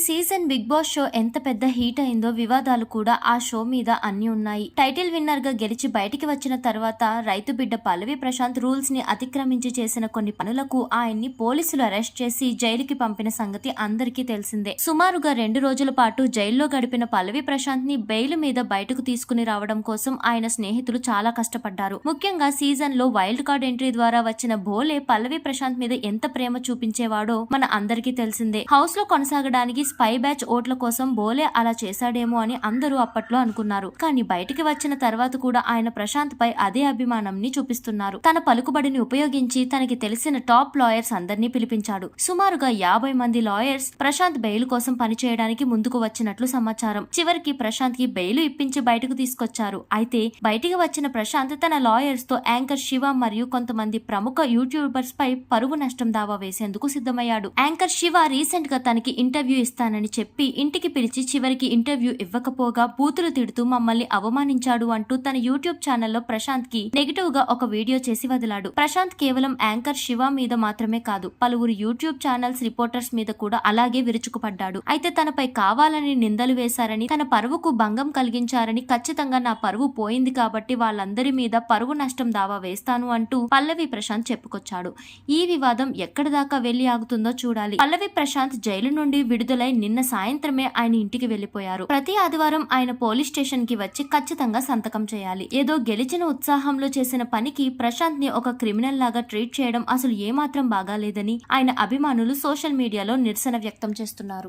Season big boss show ఎంత పెద్ద heat అయిందో వివాదాలు కూడా ఆ షో మీద అన్ని ఉన్నాయి. టైటిల్ విన్నర్ గా గెలిచి బయటికి వచ్చిన తర్వాత రైతు బిడ్డ పల్లవి ప్రశాంత్ రూల్స్ ని అతిక్రమించి చేసిన కొన్ని పనులకు ఆయన్ని పోలీసులు అరెస్ట్ చేసి జైలుకి పంపిన సంగతి అందరికీ తెలిసిందే. సుమారుగా 2 రోజుల పాటు జైల్లో గడిపిన పల్లవి ప్రశాంత్ ని బెయిల్ మీద బయటకు తీసుకుని రావడం కోసం ఆయన స్నేహితులు చాలా కష్టపడ్డారు. ముఖ్యంగా సీజన్ లో వైల్డ్ కార్డ్ ఎంట్రీ ద్వారా వచ్చిన భోలే పల్లవి ప్రశాంత్ మీద ఎంత ప్రేమ చూపించేవాడో మన అందరికీ తెలిసిందే. హౌస్ లో కొనసాగడానికి స్పై బ్యాచ్ ఓట్ల కోసం బోలే అలా చేశాడేమో అని అందరూ అప్పట్లో అనుకున్నారు. కానీ బయటికి వచ్చిన తర్వాత కూడా ఆయన ప్రశాంత్ పై అదే అభిమానంని చూపిస్తున్నారు. తన పలుకుబడిని ఉపయోగించి తనకి తెలిసిన టాప్ లాయర్స్ అందరినీ పిలిపించాడు. సుమారుగా 50 మంది లాయర్స్ ప్రశాంత్ బెయిల్ కోసం పనిచేయడానికి ముందుకు వచ్చినట్లు సమాచారం. చివరికి ప్రశాంత్ కి బెయిల్ ఇప్పించి బయటకు తీసుకొచ్చారు. అయితే బయటికి వచ్చిన ప్రశాంత్ తన లాయర్స్ తో యాంకర్ శివ మరియు కొంతమంది ప్రముఖ యూట్యూబర్స్ పై పరువు నష్టం దావా వేసేందుకు సిద్ధమయ్యాడు. యాంకర్ శివ రీసెంట్ గా తనకి ఇంటర్వ్యూ ఇస్తానని చెప్పి ఇంటికి పిలిచి చివరికి ఇంటర్వ్యూ ఇవ్వకపోగా బూతులు తిడుతూ మమ్మల్ని అవమానించాడు అంటూ తన యూట్యూబ్ ఛానల్లో ప్రశాంత్ కి నెగిటివ్ గా ఒక వీడియో చేసి వదిలాడు. ప్రశాంత్ కేవలం యాంకర్ శివ మీద మాత్రమే కాదు, పలువురు యూట్యూబ్ ఛానల్స్ రిపోర్టర్స్ మీద కూడా అలాగే విరుచుకుపడ్డాడు. అయితే తనపై కావాలని నిందలు వేశారని, తన పరువుకు భంగం కలిగించారని, ఖచ్చితంగా నా పరువు పోయింది కాబట్టి వాళ్ళందరి మీద పరువు నష్టం దావా వేస్తాను అంటూ పల్లవి ప్రశాంత్ చెప్పుకొచ్చాడు. ఈ వివాదం ఎక్కడి దాకా వెళ్లి ఆగుతుందో చూడాలి. పల్లవి ప్రశాంత్ జైలు నుండి విడుదలై నిన్న సాయంత్రమే ఆయన ఇంటికి వెళ్లిపోయారు. ప్రతి ఆదివారం ఆయన పోలీస్ స్టేషన్ కి వచ్చి ఖచ్చితంగా సంతకం చేయాలి. ఏదో గెలిచిన ఉత్సాహంలో చేసిన పనికి ప్రశాంత్ ని ఒక క్రిమినల్ లాగా ట్రీట్ చేయడం అసలు ఏమాత్రం బాగాలేదని ఆయన అభిమానులు సోషల్ మీడియాలో నిరసన వ్యక్తం చేస్తున్నారు.